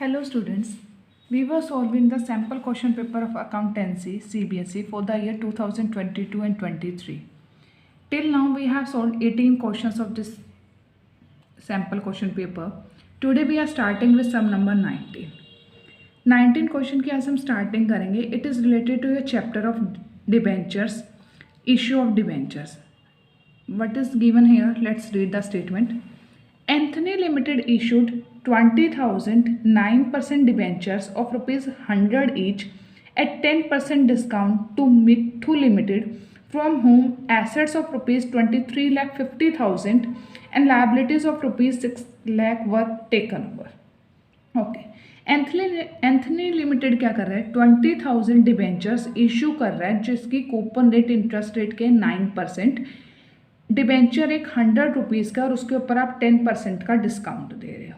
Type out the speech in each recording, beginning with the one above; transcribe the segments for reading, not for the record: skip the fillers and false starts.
Hello students, we were solving the sample question paper of accountancy CBSE for the year 2022 and 23. Till now we have solved 18 questions of this sample question paper. Today we are starting with sum number 19. 19 question की आज हम starting करेंगे. It is related to a chapter of debentures, issue of debentures. What is given here? Let's read the statement. Anthony Limited issued 20,009% debentures of rupees 100 each at 10% discount to Mithu Limited, from whom assets of rupees 23,50,000 and liabilities of rupees 6 lakh were taken over. Okay. Anthony limited क्या कर रहा है? 20,000 debentures issue कर रहा है जिसकी coupon rate interest rate के 9%. Debenture एक 100 रुपीज़ का और उसके ऊपर आप 10% का डिस्काउंट दे रहे हो.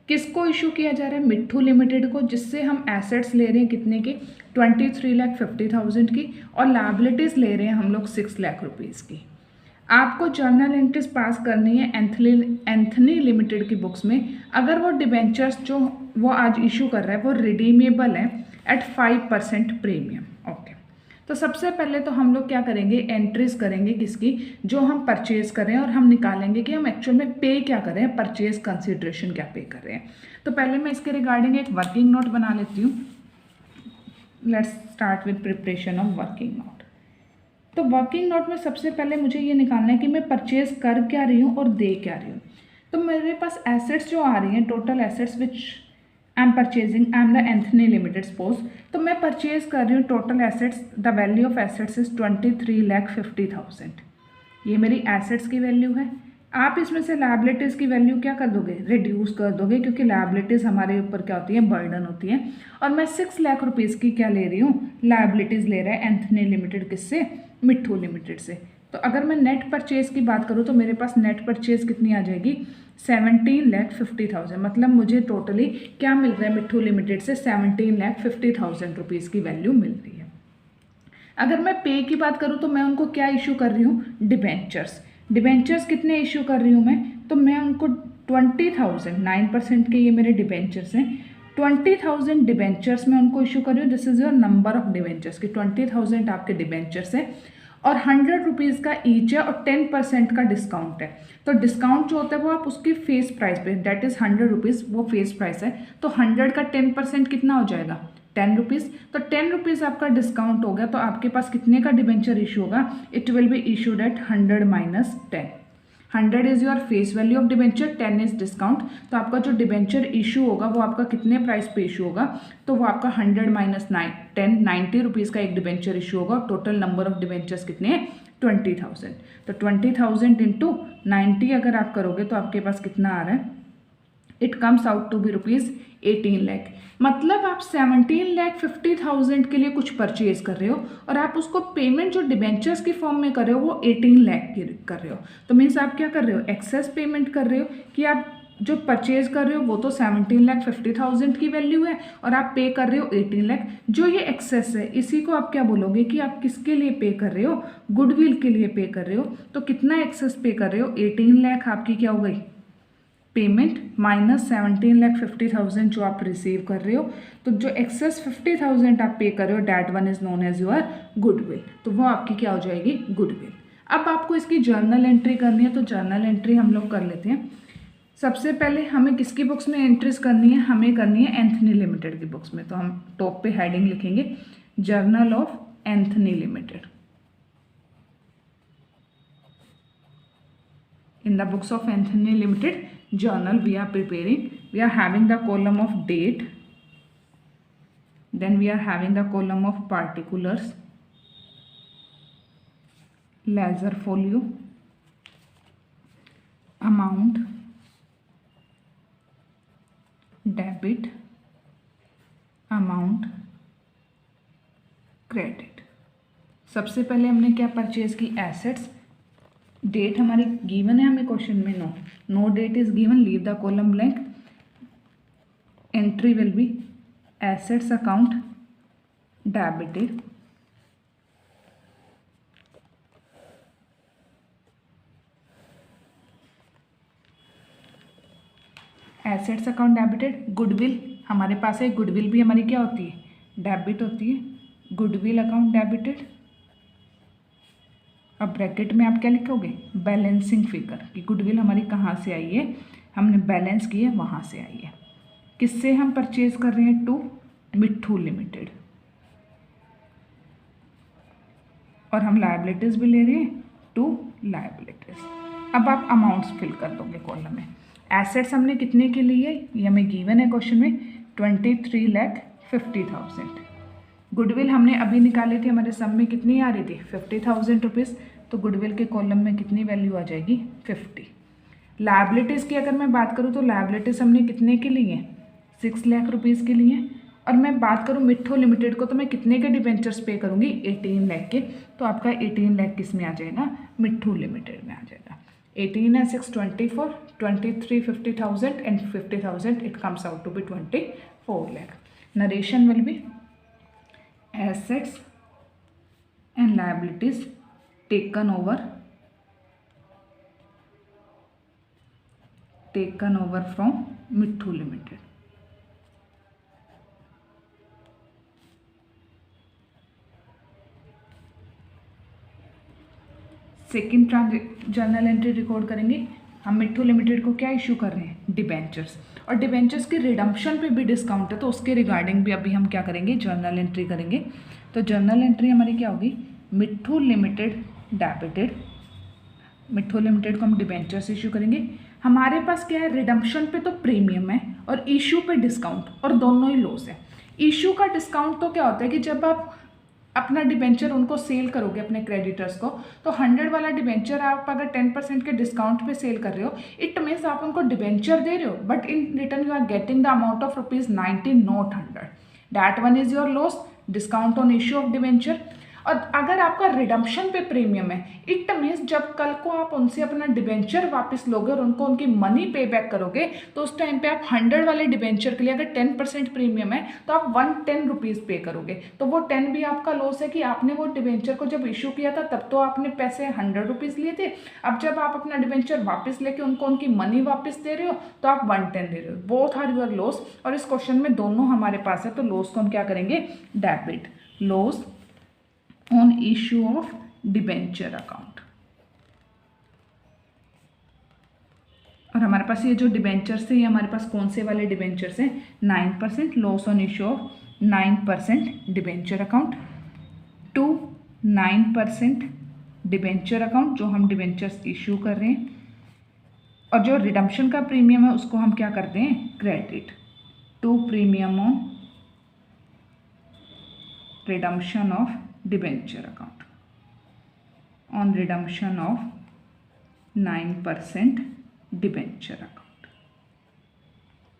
किसको इशू किया जा रहा है? मिट्ठू लिमिटेड को, जिससे हम एसेट्स ले रहे हैं कितने की? 23,50,000 की, और लायबिलिटीज़ ले रहे हैं हम लोग 6 लाख रुपीज़ की. आपको जर्नल एंट्रीज पास करनी है एंथनी लिमिटेड की बुक्स में. अगर वो डिबेंचर्स जो वो आज इशू कर रहा है वो रिडीमेबल है एट 5% प्रीमियम. ओके, तो सबसे पहले तो हम लोग क्या करेंगे? एंट्रीज करेंगे किसकी? जो हम परचेज कर रहे हैं, और हम निकालेंगे कि हम एक्चुअल में पे क्या कर रहे हैं, परचेज कंसिडरेशन क्या पे कर रहे हैं. तो पहले मैं इसके रिगार्डिंग एक वर्किंग नोट बना लेती हूँ. Let's start with preparation of working note. तो वर्किंग नोट में सबसे पहले मुझे ये निकालना है कि मैं परचेज कर क्या रही हूँ और दे क्या रही हूँ. तो मेरे पास एसेट्स जो आ रही हैं, total assets which I am purchasing, I am the Anthony limited suppose. तो मैं परचेज कर रही हूँ total assets. The value of assets is 23,50,000. ये मेरी एसेट्स की वैल्यू है. आप इसमें से लायबिलिटीज़ की वैल्यू क्या कर दोगे? रिड्यूस कर दोगे, क्योंकि लायबिलिटीज़ हमारे ऊपर क्या होती है? बर्डन होती है. और मैं 6 लाख रुपीज़ की क्या ले रही हूँ? लायबिलिटीज़ ले रहा है एंथनी लिमिटेड. किससे? मिट्ठू लिमिटेड से. तो अगर मैं नेट परचेज की बात करूँ तो मेरे पास नेट परचेज कितनी आ जाएगी? 17,50,000. मतलब मुझे टोटली क्या मिल रहा है मिट्ठू लिमिटेड से? 17,50,000 रुपीज़ की वैल्यू मिल रही है. अगर मैं पे की बात करूँ तो मैं उनको क्या इशू कर रही हूँ? डिबेंचर्स. डिबेंचर्स कितने इशू कर रही हूँ मैं? तो मैं उनको 20,000, 9% के ये मेरे डिबेंचर्स हैं. 20,000 डिबेंचर्स में उनको इशू कर रही हूँ. This is your number of debentures कि 20,000 आपके डिबेंचर्स हैं और 100 रुपीज़ का ईच है और 10% का डिस्काउंट है. तो डिस्काउंट जो होता है वो आप उसकी फेस प्राइस पे, दैट इज़ 100 रुपीज़, वो फेस प्राइस है. तो 100 का 10% कितना हो जाएगा? 10 रुपीज़. तो 10 रुपीज़ आपका डिस्काउंट हो गया. तो आपके पास कितने का डिबेंचर इशू होगा? It will be issued at 100 minus 10. 100 is your face value of debenture, 10 is discount. तो आपका जो डिबेंचर इशू होगा वो आपका कितने प्राइस पे इशू होगा? तो वो आपका 100 माइनस 10, 90 रुपीज़ का एक डिबेंचर इशू होगा. टोटल नंबर ऑफ डिबेंचर्स कितने हैं? 20,000. तो 20,000 इंटू 90 अगर आप करोगे तो आपके पास कितना आ रहा है? It comes out to be rupees 18 lakh. मतलब आप 17,50,000 के लिए कुछ परचेज कर रहे हो और आप उसको पेमेंट जो डिबेंचर्स की फॉर्म में कर रहे हो वो 18 लाख की कर रहे हो. तो मीन्स आप क्या कर रहे हो? एक्सेस पेमेंट कर रहे हो कि आप जो परचेज कर रहे हो वो तो 17,50,000 की वैल्यू है और आप पे कर रहे हो 18 लाख. जो ये एक्सेस है इसी को आप क्या बोलोगे कि आप किसके लिए पे कर रहे हो? गुडविल के लिए पे कर रहे हो. तो कितना एक्सेस पे कर रहे हो? 18 लाख आपकी क्या हो गई? पेमेंट माइनस 17,50,000 जो आप रिसीव कर रहे हो. तो जो एक्सेस 50,000 आप पे कर रहे हो, that one is known as your goodwill. तो वो आपकी क्या हो जाएगी? गुडविल. अब आपको इसकी जर्नल एंट्री करनी है. तो जर्नल एंट्री हम लोग कर लेते हैं. सबसे पहले हमें किसकी बुक्स में एंट्रीज करनी है? हमें करनी है एंथनी लिमिटेड की बुक्स में. तो हम टॉप पे हेडिंग लिखेंगे journal of Anthony limited. In the books of Anthony Limited journal we are preparing, we are having the column of date, then we are having the column of particulars, ledger folio, amount, debit, amount, credit. सबसे पहले हमने क्या purchase की? Assets. Date हमारी given है हमें question में? No date is given. Leave the column blank. Entry will be assets account debited, assets account debited, goodwill हमारे पास है गुडविल भी हमारी क्या होती है, डेबिट होती है, गुडविल अकाउंट डेबिटेड। अब ब्रैकेट में आप क्या लिखोगे, बैलेंसिंग फिगर, कि गुडविल हमारी कहाँ से आई है, हमने बैलेंस की है वहाँ से आई है। किससे हम परचेज कर रहे हैं, टू मिट्ठू लिमिटेड, और हम लायबिलिटीज़ भी ले रहे हैं, टू लायबिलिटीज़। अब आप अमाउंट्स फिल कर दोगे कॉलम में। एसेट्स हमने कितने के लिए, ये हमें गिवन है क्वेश्चन में, 23,50,000। गुडविल हमने अभी निकाली थी, हमारे सम में कितनी आ रही थी, 50,000 रुपीज़, तो गुडविल के कॉलम में कितनी वैल्यू आ जाएगी, 50। लायबिलिटीज़ की अगर मैं बात करूँ तो लायबिलिटीज़ हमने कितने के लिए, 6 लाख रुपीज़ के लिए। और मैं बात करूँ मिट्ठू लिमिटेड को, तो मैं कितने के डिबेंचर्स पे करूँगी, 18 लाख के। तो आपका 18 लाख किस में आ जाएगा, मिट्ठू लिमिटेड में आ जाएगा। 18 and 6 24, 23 50,000 and 50,000, it comes out to be 24 lakh. Narration will be assets and liabilities taken over from Mithu Limited. Second journal entry record करेंगे, हम मिट्ठू लिमिटेड को क्या इशू कर रहे हैं, डिबेंचर्स, और डिबेंचर्स के रिडम्पशन पे भी डिस्काउंट है, तो उसके रिगार्डिंग भी अभी हम क्या करेंगे, जर्नल एंट्री करेंगे। तो जर्नल एंट्री हमारी क्या होगी, मिट्ठू लिमिटेड डेबिटेड, मिट्ठू लिमिटेड को हम डिबेंचर्स इशू करेंगे। हमारे पास क्या है, रिडम्पशन पे तो प्रीमियम है और इशू पे डिस्काउंट, और दोनों ही लॉस है। इशू का डिस्काउंट तो क्या होता है कि जब आप अपना डिबेंचर उनको सेल करोगे अपने क्रेडिटर्स को, तो 100 वाला डिबेंचर आप अगर 10% के डिस्काउंट पे सेल कर रहे हो, इट मीन्स आप उनको डिबेंचर दे रहे हो, but in return you are getting the amount of ₹90 not 100। That one is your loss, discount on issue of debenture. और अगर आपका रिडम्पशन पे प्रीमियम है, इट मीन्स जब कल को आप उनसे अपना डिबेंचर वापस लोगे और उनको उनकी मनी पे बैक करोगे, तो उस टाइम पे आप 100 वाले डिबेंचर के लिए अगर 10% प्रीमियम है तो आप 110 रुपीज़ पे करोगे। तो वो 10 भी आपका लॉस है कि आपने वो डिबेंचर को जब इशू किया था तब तो आपने पैसे 100 रुपीज़ लिए थे, अब जब आप अपना डिबेंचर वापस लेके उनको उनकी मनी वापस दे रहे हो तो आप 110 दे रहे हो। बोथ आर योर लॉस, और इस क्वेश्चन में दोनों हमारे पास है, तो लॉस को हम क्या करेंगे, debit, loss on issue of debenture account. और हमारे पास ये जो डिबेंचर्स है, ये हमारे पास कौन से वाले डिबेंचर्स हैं, 9%, loss on issue of 9% debenture account, to 9% debenture account जो हम डिबेंचर्स इश्यू कर रहे हैं, और जो रिडम्पशन का प्रीमियम है उसको हम क्या करते हैं, credit, to premium on redemption of debenture account, on redemption of 9% debenture account.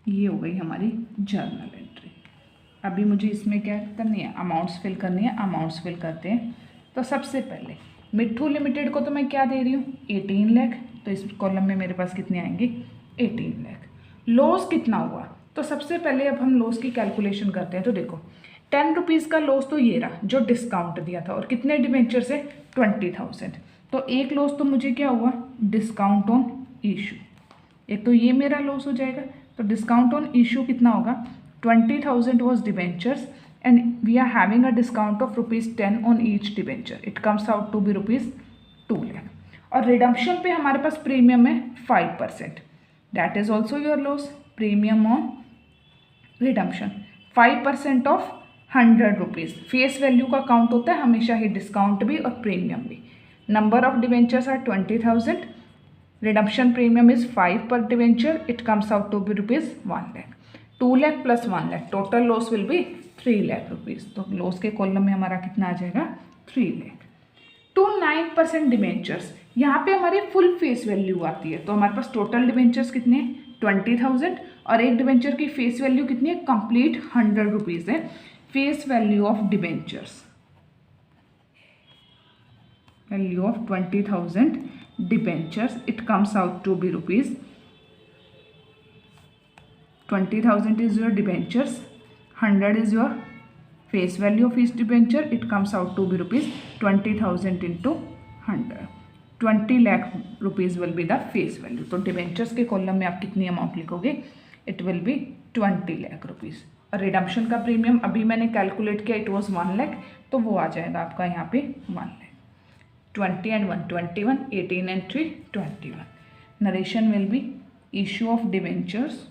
ये हो गई हमारी जर्नल एंट्री। अभी मुझे इसमें क्या करनी है, अमाउंट्स फिल करनी है। अमाउंट्स फिल करते हैं। तो सबसे पहले मिट्ठू लिमिटेड को तो मैं क्या दे रही हूँ, 18 लाख, तो इस कॉलम में मेरे पास कितने आएंगे, 18 लाख। लॉस कितना हुआ, तो सबसे पहले अब हम लॉस की कैलकुलेशन करते हैं। तो देखो 10 रुपीज़ का लॉस तो ये रहा जो डिस्काउंट दिया था, और कितने डिबेंचर से, 20,000। तो एक लॉस तो मुझे क्या हुआ, डिस्काउंट ऑन इशू, एक तो ये मेरा लॉस हो जाएगा। तो डिस्काउंट ऑन इशू कितना होगा, 20,000 was debentures and we are having a discount of ₹10 on each debenture, it comes out to be ₹2 lakh. और रिडम्पशन पे हमारे पास प्रीमियम है 5%, that is also your loss, premium on redemption 5% of 100 rupees. Face value का count होता है हमेशा ही, डिस्काउंट भी और प्रीमियम भी। Number of debentures are 20,000, redemption premium is 5 per debenture, it comes out to be ₹1 lakh. 2 lakh plus 1 lakh, total loss will be 3 lakh rupees. तो लॉस के कॉलम में हमारा कितना आ जाएगा, 3 लाख। टू 9% डिबेंचर्स, यहाँ पे हमारी फुल फेस वैल्यू आती है। तो हमारे पास टोटल डिबेंचर्स कितने हैं, 20,000, और एक डिबेंचर की फेस वैल्यू कितनी है, कंप्लीट 100 रुपीज़ है। Face value of debentures, value of 20,000 debentures, it comes out to be ₹20,000 is your debentures, 100 is your face value of each debenture, it comes out to be ₹20,000 into 100, 20 lakh rupees will be the face value। तो debentures के column में आप कितनी amount लिखोगे, it will be 20 lakh rupees. और redemption का premium अभी मैंने कैलकुलेट किया, इट वॉज 1 लाख, तो वो आ जाएगा आपका यहाँ पे 1 lakh. 20 and 1 21, 18 and 3 21. Narration will be issue of debentures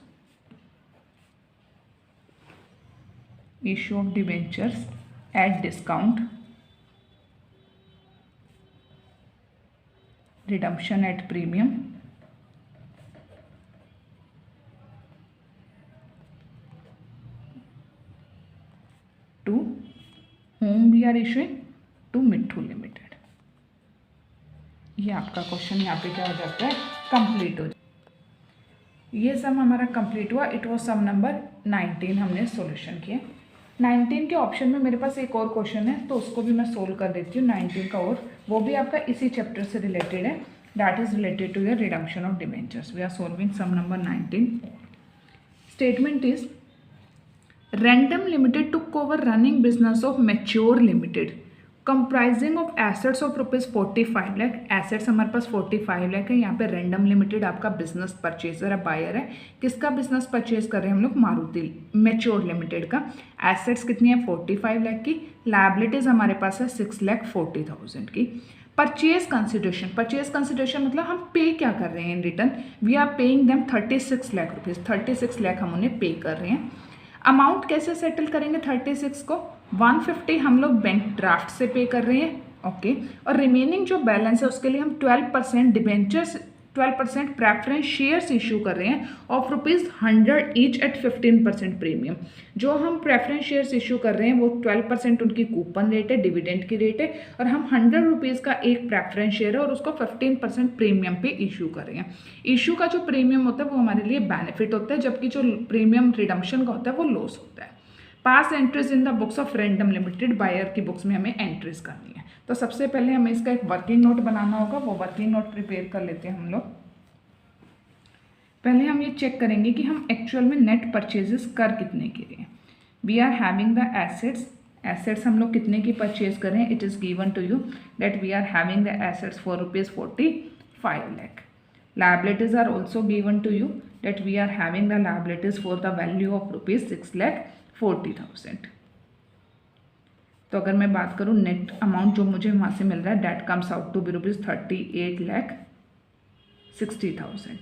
at discount, redemption at premium, to whom we are issuing, to Mitthu limited. ये आपका क्वेश्चन यहाँ पे क्या हो जाता है, कंप्लीट हो जाए। ये सम हमारा कंप्लीट हुआ। इट वाज सम नंबर 19 हमने सॉल्यूशन किया। 19 के ऑप्शन में मेरे पास एक और क्वेश्चन है, तो उसको भी मैं सोल्व कर देती हूँ 19 का, और वो भी आपका इसी चैप्टर से रिलेटेड है, that is related to your redemption of debentures. We are solving sum number 19। Statement is Random Limited took over running business of Mature Limited comprising of assets of rupees 45 lakh. एसेट्स हमारे पास 45 लाख है। यहाँ पे Random Limited आपका business purchaser है, buyer है। किसका बिजनेस परचेज कर रहे हैं हम लोग, मारुति मैच्योर लिमिटेड का। एसेट्स कितनी है, 45 लाख की। लायबिलिटीज हमारे पास है 6,40,000 की। परचेज कंसिडरेशन मतलब हम पे क्या कर रहे हैं in return, we are paying them 36 lakh rupees. 36 lakh हम उन्हें पे कर रहे हैं। अमाउंट कैसे सेटल करेंगे 36 को, 150 हम लोग बैंक ड्राफ्ट से पे कर रहे हैं, ओके। और रिमेनिंग जो बैलेंस है उसके लिए हम 12% डिबेंचर्स, 12% प्रेफरेंस शेयर्स इशू कर रहे हैं ऑफ ₹100 ईच एट 15% प्रीमियम। जो हम प्रेफरेंस शेयर्स इशू कर रहे हैं वो 12% उनकी कूपन रेट है, डिविडेंड की रेट है, और हम ₹100 का एक प्रेफरेंस शेयर है और उसको 15% प्रीमियम पे इशू कर रहे हैं। इशू का जो प्रीमियम होता है वो हमारे लिए बेनिफिट होता है, जबकि जो प्रीमियम रिडम्पशन का होता है वो लॉस होता है। Pass entries in the books of Random Limited, buyer की बुक्स में हमें एंट्रीज करनी है। तो सबसे पहले हमें इसका एक वर्किंग नोट बनाना होगा, वो वर्किंग नोट प्रिपेयर कर लेते हैं हम लोग। पहले हम ये चेक करेंगे कि हम एक्चुअल में नेट परचेजेस कर कितने के लिए। We are having the assets हम लोग कितने की परचेज करें, it is given to you that we are having the assets for ₹45 lakh. Liabilities are also given to you that we are having the liabilities for the value of ₹6,40,000। तो अगर मैं बात करूँ नेट अमाउंट जो मुझे वहाँ से मिल रहा है, debt comes out to be ₹38,60,000।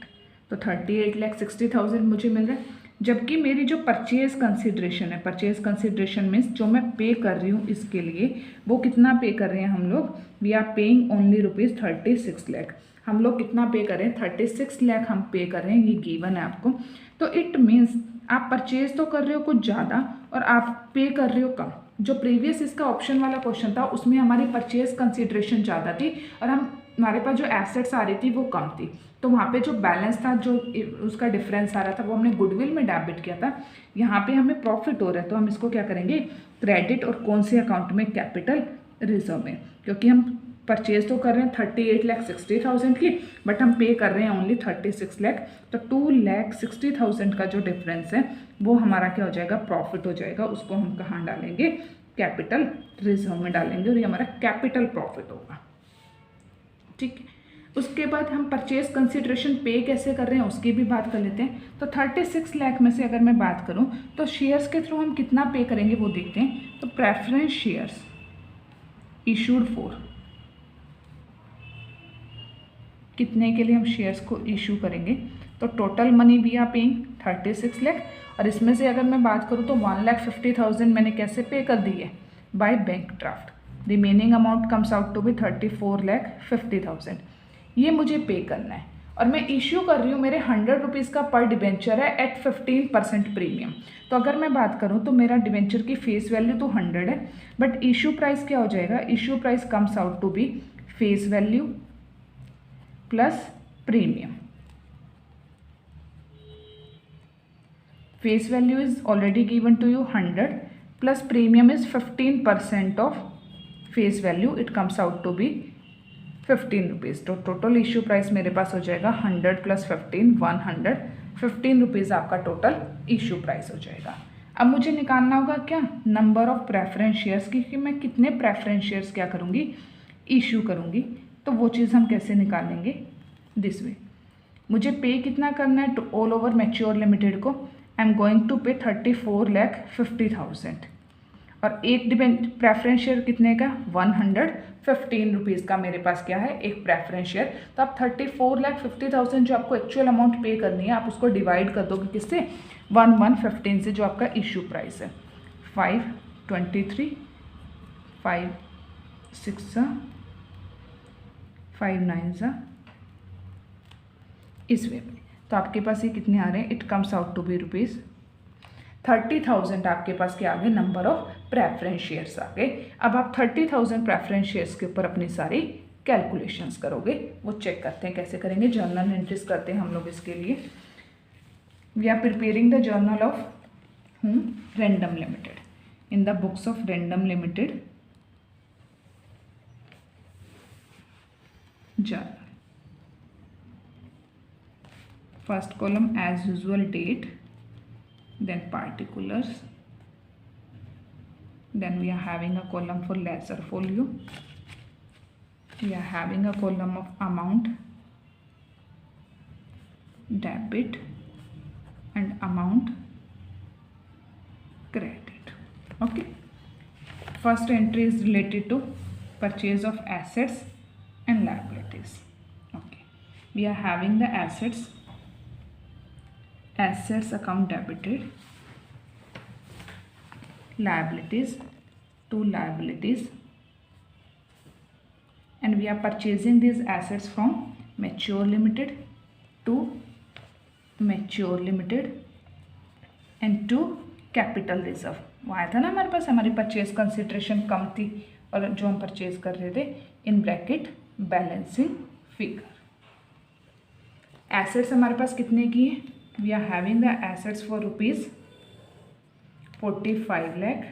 तो 38,60,000 मुझे मिल रहा है, जबकि मेरी जो परचेज कंसिड्रेशन है, परचेज कंसिड्रेशन मीन्स जो मैं पे कर रही हूँ इसके लिए, वो कितना पे कर रहे हैं हम लोग, we are paying only ₹36 lakh. हम लोग कितना पे कर रहे हैं, 36 लाख हम पे कर रहे हैं, ये गिवन है आपको। तो इट मीन्स आप परचेज तो कर रहे हो कुछ ज़्यादा और आप पे कर रहे हो कम। जो प्रीवियस इसका ऑप्शन वाला क्वेश्चन था उसमें हमारी परचेज कंसिड्रेशन ज़्यादा थी और हमारे पास जो एसेट्स आ रही थी वो कम थी, तो वहाँ पे जो बैलेंस था, जो उसका डिफरेंस आ रहा था, वो हमने गुडविल में डेबिट किया था। यहाँ पे हमें प्रॉफिट हो रहा है, तो हम इसको क्या करेंगे, क्रेडिट, और कौन से अकाउंट में, कैपिटल रिजर्व में, क्योंकि हम परचेज तो कर रहे हैं 38,60,000 की, बट हम पे कर रहे हैं ओनली 36 लाख। तो 2,60,000 का जो डिफरेंस है वो हमारा क्या हो जाएगा, प्रॉफिट हो जाएगा। उसको हम कहाँ डालेंगे, कैपिटल रिजर्व में डालेंगे, और ये हमारा कैपिटल प्रॉफिट होगा, ठीक है। उसके बाद हम परचेज कंसिड्रेशन पे कैसे कर रहे हैं उसकी भी बात कर लेते हैं। तो 36 लाख में से अगर मैं बात करूं तो शेयर्स के थ्रू हम कितना पे करेंगे वो देखते हैं। तो प्रेफरेंस शेयर्स इशूड फॉर, कितने के लिए हम शेयर्स को इशू करेंगे, तो total money we are paying 36 lakh, और इसमें से अगर मैं बात करूँ तो 1,50,000 मैंने कैसे पे कर दी है, by bank draft. Remaining amount comes out to be 34,50,000। ये मुझे पे करना है, और मैं इश्यू कर रही हूँ, मेरे 100 रुपीज़ का पर डिबेंचर है एट 15% प्रीमियम। तो अगर मैं बात करूँ तो मेरा डिबेंचर की फेस वैल्यू तो 100 है, बट इशू प्राइस क्या हो जाएगा, issue price comes out to be face value plus premium. Face value is already given to you 100 plus premium is 15% of face value, it comes out to be 15 rupees. तो total issue price मेरे पास हो जाएगा 100 plus 15, 115 rupees आपका total issue price हो जाएगा। अब मुझे निकालना होगा क्या, नंबर ऑफ प्रेफरेंस शेयर्स की, कि मैं कितने प्रेफरेंस शेयर्स क्या करूँगी, इशू करूँगी। तो वो चीज़ हम कैसे निकालेंगे, दिस वे। मुझे पे कितना करना है to all over Mature Limited को, आई एम गोइंग टू पे 34,50,000 और एक प्रेफरेंस शेयर कितने का 115 रुपीज़ का मेरे पास क्या है एक प्रेफरेंस शेयर। तो आप 34,50,000 जो आपको एक्चुअल अमाउंट पे करनी है आप उसको डिवाइड कर दोगे किससे 115 से जो आपका इशू प्राइस है 523 5 6 5 9 इस वे में। तो आपके पास ये कितने आ रहे हैं it comes out to be rupees 30,000 आपके पास क्या आ गए नंबर ऑफ प्रेफरेंस शेयर्स आ गए। अब आप 30,000 प्रेफरेंस शेयर्स के ऊपर अपनी सारी कैलकुलेशंस करोगे वो चेक करते हैं कैसे करेंगे। जर्नल एंट्रीज करते हैं हम लोग इसके लिए। We are preparing the journal of Random Limited in the books of Random Limited journal. First column as usual date, then particulars, then we are having a column for lesser folio, we are having a column of amount, debit and amount credit. Okay, first entry is related to purchase of assets and liabilities. Okay, we are having the assets account debited, liabilities to liabilities, and we are purchasing these assets from mature limited to mature limited and to capital reserve। वो आया था ना हमारे पास हमारी purchase consideration कम थी और जो हम परचेज कर रहे थे in bracket balancing figure. Assets हमारे पास कितने की है we are having the assets for rupees 45 lakh,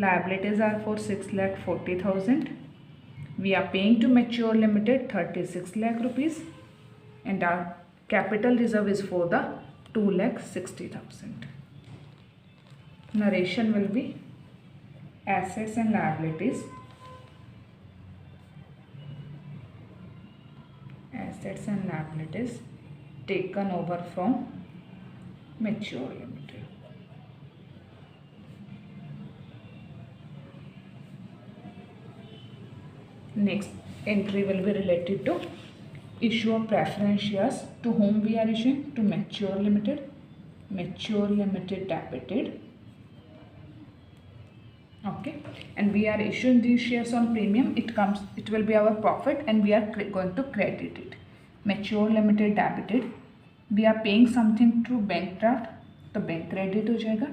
liabilities are for 6,40,000, we are paying to mature limited 36 lakh rupees and our capital reserve is for the 2,60,000. Narration will be assets and liabilities, assets and liabilities taken over from mature limited. Next entry will be related to issue of preference shares to whom we are issuing to mature limited, mature limited debited. Okay, and we are issuing these shares on premium, it will be our profit and we are going to credit it। mature limited debited, we are paying something through bank draft तो bank credit हो जाएगा।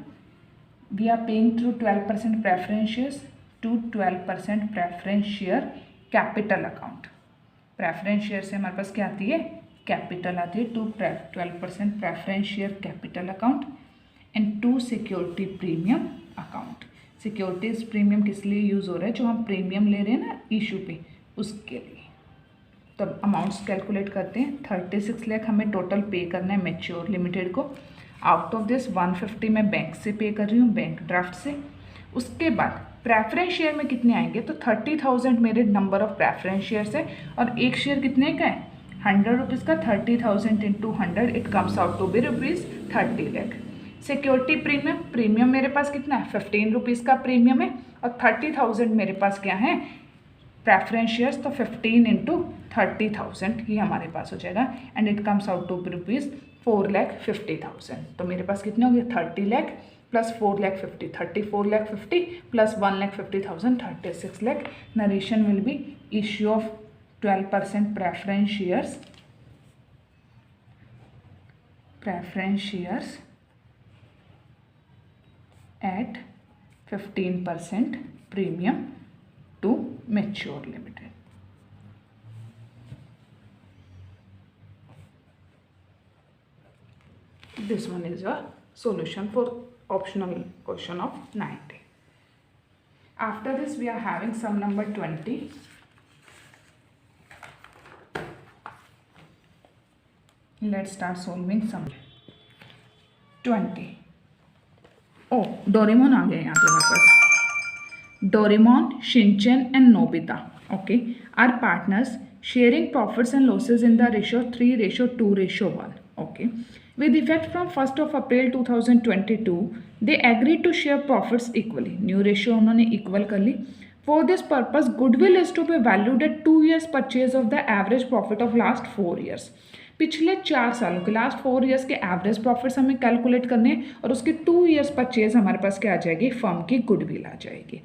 we are paying through 12% preference shares to 12% preference share capital account। preference share से हमारे पास क्या आती है capital आती है to 12% preference share capital account and to security premium account। Securities premium किस लिए यूज़ हो रहा है जो हम प्रीमियम ले रहे हैं ना इशू पे उसके लिए। तो अमाउंट्स कैलकुलेट करते हैं 36 लाख हमें टोटल पे करना है मैच्योर लिमिटेड को। आउट ऑफ दिस 150 मैं बैंक से पे कर रही हूँ बैंक ड्राफ्ट से। उसके बाद प्रेफरेंस शेयर में कितने आएंगे तो 30,000 मेरे नंबर ऑफ प्रेफरेंस शेयर्स है और एक शेयर कितने का है 100 रुपीज़ का। 30,000 into 100 it comes out to be rupees 30 lakh. Security premium मेरे पास कितना है 15 रुपीज़ का प्रीमियम है और 30,000 मेरे पास क्या है प्रेफरेंस शेयर्स तो 15 इंटू 30,000 ही हमारे पास हो जाएगा and it comes out to rupees 4,50,000। तो मेरे पास कितने हो गए 30 lakh plus 4,50,000 34,50,000 plus 1,50,000 36 lakh. Narration will be issue of 12% preference shares at 15% premium to mature limited। This one is your solution for optional question of 90. After this we are having sum number 20. Let's start solving sum 20. Oh, Doraemon आ गया यहाँ पे मेरे पास। Doraemon, Shinchan and Nobita okay are partners sharing profits and losses in the ratio 3:2:1 okay. With effect from 1st of April 2022, they agreed to share profits equally. New ratio उन्होंने equal कर ली. For this purpose, goodwill is to be valued at 2 years purchase of the average profit of last 4 years. पिछले 4 सालों के last 4 years के average profits हमें calculate करने और उसके 2 ईयर्स परचेज हमारे पास क्या आ जाएगी, फर्म की गुडविल आ जाएगी.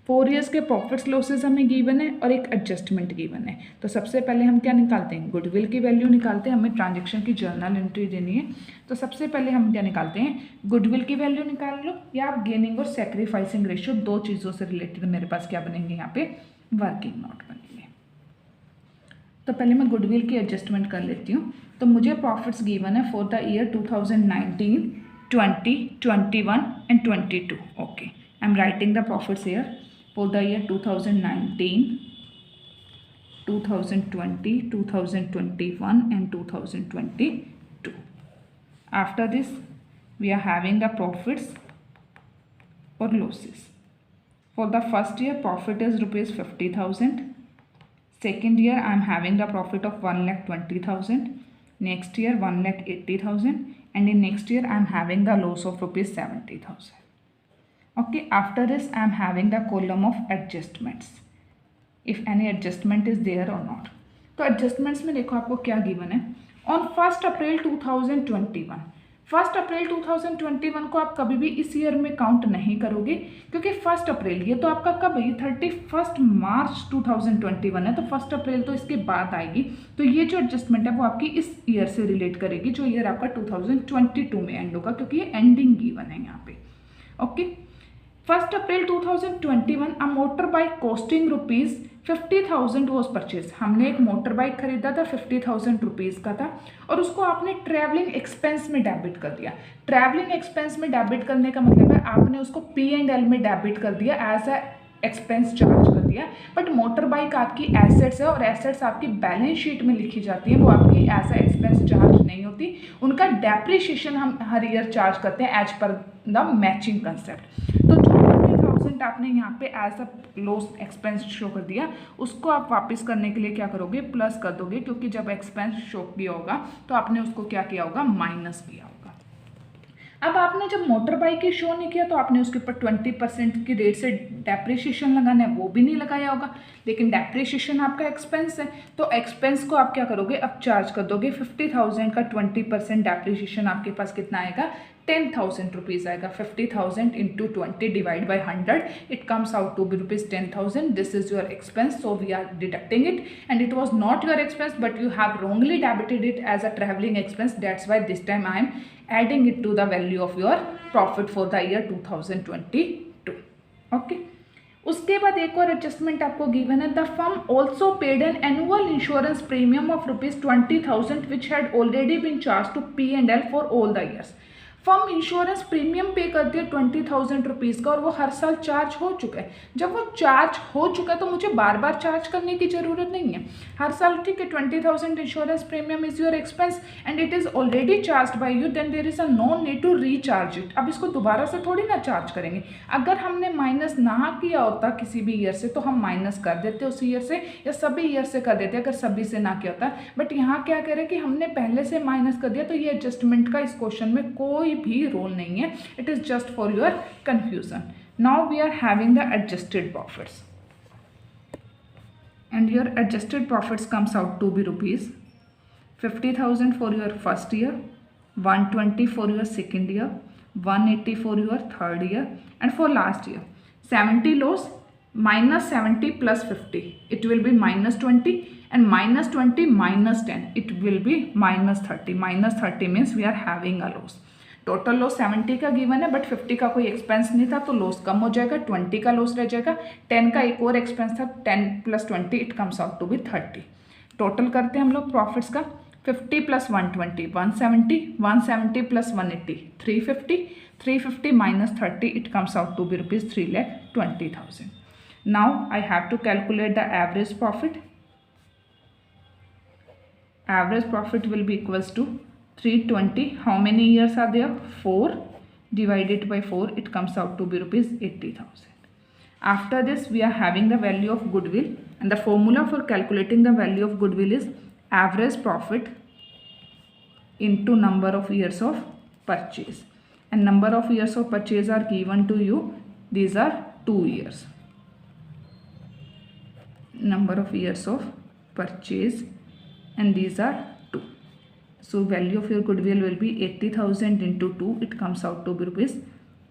4 ईयर्स के प्रॉफिट्स लॉसेस हमें गिवन है और एक एडजस्टमेंट गिवन है. तो सबसे पहले हम क्या निकालते हैं, गुडविल की वैल्यू निकालते हैं. हमें ट्रांजेक्शन की जर्नल एंट्री देनी है. तो सबसे पहले हम क्या निकालते हैं, गुडविल की वैल्यू निकाल लो, या आप गेनिंग और सेक्रीफाइसिंग रेशियो, दो चीज़ों से रिलेटेड मेरे पास क्या बनेंगे यहाँ पे, वर्किंग नोट बनेंगे. तो पहले मैं गुडविल की एडजस्टमेंट कर लेती हूँ. तो मुझे प्रॉफिट्स गिवन है for the year 2019, 20, 21 and 22. Okay, I am writing the profits here for the year 2019, 2020, 2021 and 2022. After this, we are having the profits or losses. For the first year, profit is rupees 50,000. Second year, I am having the profit of 1,20,000. Next year, 1,80,000. And in next year, I am having the loss of rupees 70,000. Okay, after this I am having the column of adjustments, if any adjustment is there or not. तो adjustments में देखो आपको क्या given है. On 1st April 2021, 1st April 2021 को आप कभी भी इस ईयर में काउंट नहीं करोगे, क्योंकि 1st अप्रैल ये तो आपका कब है, 31 मार्च 2021 है. तो 1st अप्रैल तो इसके बाद आएगी. तो ये जो एडजस्टमेंट है वो आपकी इस ईयर से रिलेट करेगी, जो ईयर आपका 2022 में एंड होगा, क्योंकि ये एंडिंग गिवन है यहाँ पे. Okay, 1st April 2021, a motor bike costing rupees 50,000 was purchase. हमने एक मोटर बाइक खरीदा था, 50,000 रुपीज़ का था, और उसको आपने ट्रैवलिंग एक्सपेंस में डेबिट कर दिया. ट्रैवलिंग एक्सपेंस में डेबिट करने का मतलब है आपने उसको P&L में डेबिट कर दिया, एज अ एक्सपेंस चार्ज कर दिया. बट मोटर बाइक आपकी एसेट्स है, और एसेट्स आपकी बैलेंस शीट में लिखी जाती है, वो आपकी एज अ एक्सपेंस चार्ज नहीं होती. उनका डेप्रिशिएशन हम हर ईयर चार्ज करते हैं as per the matching concept. तो जो 50,000 आपने यहाँ पे as a loss expense show कर दिया, उसको आप वापस करने के लिए क्या करोगे, प्लस कर दोगे, क्योंकि जब एक्सपेंस शो किया होगा तो आपने उसको क्या किया होगा, माइनस किया होगा. अब आपने जब मोटर बाइक की शो नहीं किया तो आपने उसके ऊपर 20% की रेट से डेप्रिशिएशन लगाना है, वो भी नहीं लगाया होगा. लेकिन डेप्रिशिएशन आपका एक्सपेंस है, तो एक्सपेंस को आप क्या करोगे, अब चार्ज कर दोगे. 50,000 का 20% डेप्रिशिएशन आपके पास कितना आएगा, 10,000 रुपीज़ आएगा. 50,000 into 20 divide by 100, it comes out to be rupees 10,000. This is your expense, so we are deducting it, and it was not your expense, but you have wrongly debited it as a traveling expense. That's why this time I am adding it to the value of your profit for the year 2022. Okay. उसके बाद एक और adjustment आपको given है. The firm also paid an annual insurance premium of rupees 20,000 which had already been charge to P&L for all the years. Firm insurance premium pay करती है 20,000 rupees का, और वो हर साल चार्ज हो चुका है. जब वो चार्ज हो चुका है तो मुझे बार बार चार्ज करने की ज़रूरत नहीं है. हर साल ठीक है, 20,000 insurance premium is your expense and it is already charge by you, then there is a no need to recharge it. अब इसको दोबारा से थोड़ी ना चार्ज करेंगे. अगर हमने माइनस ना किया होता किसी भी ईयर से तो हम माइनस कर देते उस ईयर से, या सभी ईयर से कर देते अगर सभी से ना किया होता. बट यहाँ क्या करें कि हमने पहले से माइनस कर दिया, तो ये एडजस्टमेंट का इस क्वेश्चन में कोई भी रोल नहीं है. It is just for your confusion. Now we are having the adjusted profits, and your adjusted profits comes out to be rupees 50,000 for your first year, 120 for your second year, 180 for your third year, and for last year 70 loss, minus 70 plus 50, it will be minus 20, and minus 20 minus 10, it will be minus 30. Minus 30 means we are having a loss. Total loss 70 का given है, but 50 का कोई expense नहीं था, तो loss कम हो जाएगा. 20 का लॉस रह जाएगा, 10 का एक और एक्सपेंस था, 10 plus 20 it comes out to be 30. Total करते हैं हम लोग प्रॉफिट्स का. 50 plus 120, 170, 170 plus 180, 350, 350 minus 30, it comes out to be rupees 3,20,000. Now I have to calculate the average profit. Average profit will be equals to 320. How many years are there? 4. Divided by 4, it comes out to be rupees 80,000. After this, we are having the value of goodwill, and the formula for calculating the value of goodwill is average profit into number of years of purchase, and number of years of purchase are given to you. These are 2 years. Number of years of purchase, and these are 2. So value of your goodwill will be 80,000 into 2. It comes out to be rupees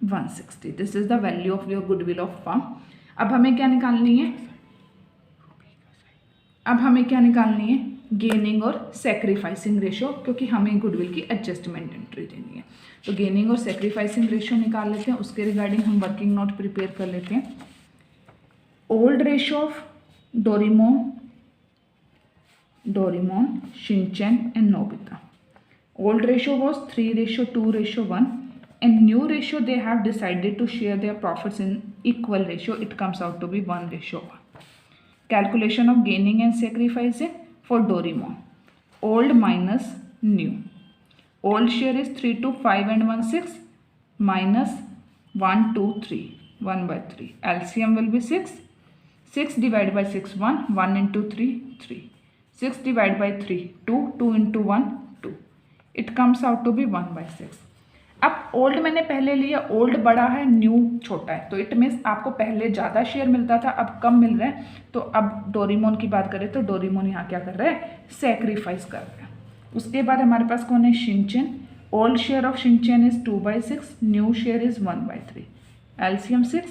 160. This is the value of your goodwill of firm. अब हमें क्या निकालनी है? Gaining और sacrificing ratio, क्योंकि हमें goodwill की adjustment entry देनी है. तो गेनिंग और सेक्रीफाइसिंग रेशो निकाल लेते हैं. उसके रिगार्डिंग हम वर्किंग नोट प्रिपेयर कर लेते हैं. Old ratio of Doraemon, Shinchan and Nobita. Old ratio was 3:2:1, and new ratio they have decided to share their profits in equal ratio. It comes out to be 1:1. Calculation of gaining and sacrificing for Doraemon. Old minus new. Old share is 3:5 and 1/6 minus 1:3, 1/3. LCM will be 6. 6 divided by 6, 1. 1 into 3, 3. 6 divided by 3, 2. 2 into 1, 2. It comes out to be 1/6. अब old मैंने पहले लिया, old बड़ा है, new छोटा है, तो it means आपको पहले ज़्यादा शेयर मिलता था, अब कम मिल रहा है. तो अब डोरेमोन की बात करें तो डोरेमोन यहाँ क्या कर रहा है? सेक्रीफाइस कर रहा है. उसके बाद हमारे पास कौन है? Shinchan. Old share of Shinchan is 2/6, new share is 1/3. LCM 6.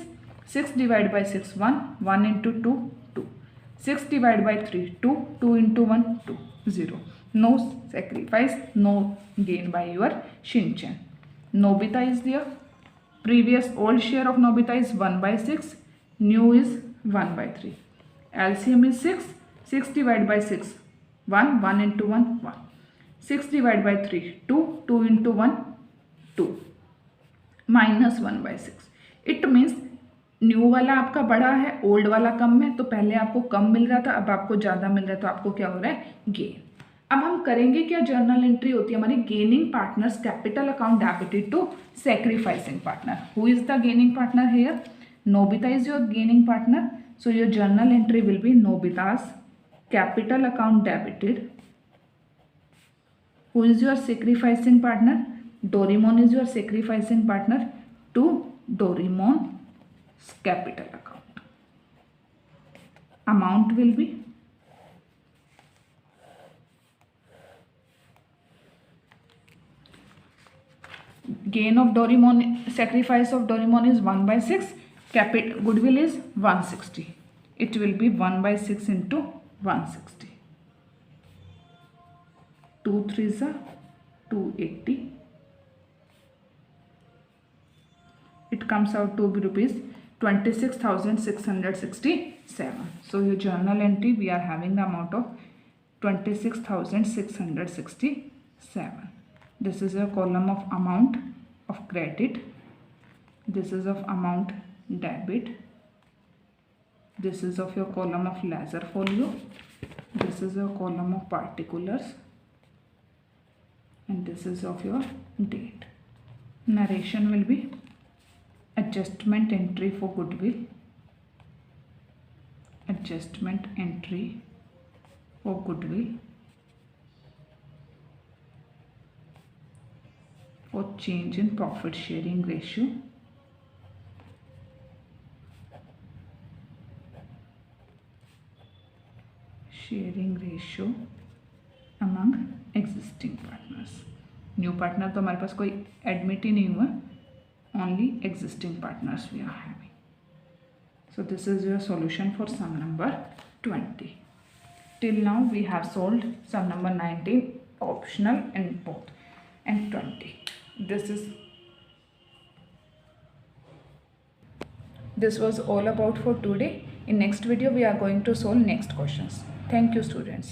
6 divided by 6, 1. 1 into 2, 2. 6 divided by 3, 2. 2 into 1, 2. 0. No sacrifice, no gain by your Shinchan. Nobita is there. Previous old share of Nobita is 1/6. New is 1/3. LCM is 6. 6 divided by 6, 1. 1 into 1, 1. 6 divided by 3, 2. 2 into 1, 2. Minus 1/6. It means new वाला आपका बड़ा है, old वाला कम है. तो पहले आपको कम मिल रहा था, अब आपको ज़्यादा मिल रहा है, तो आपको क्या हो रहा है? गेन. अब हम करेंगे क्या? जर्नल एंट्री होती है हमारी gaining partners capital account debited to sacrificing partner. Who is the gaining partner here? Nobita is your gaining partner. So your journal entry will be Nobita's capital account debited. Who is your sacrificing partner? Doraemon is your sacrificing partner to Doraemon capital account. Amount will be gain of Doraemon, sacrifice of Doraemon is 1/6. Goodwill is 160. It will be 1/6 into 160. 2 3s are 280. It comes out to be rupees 26,667. So your journal entry, we are having the amount of 26,667. This is a column of amount of credit. This is of amount debit. This is of your column of ledger folio. This is a column of particulars. And this is of your date. Narration will be adjustment entry for goodwill, adjustment entry for goodwill, for change in profit sharing ratio, among existing partners. New partner तो हमारे पास कोई admit ही नहीं हुआ, only existing partners we are having. So this is your solution for sum number 20. Till now we have solved sum number 19 optional and both, and 20. This was all about for today. In next video we are going to solve next questions. Thank you students.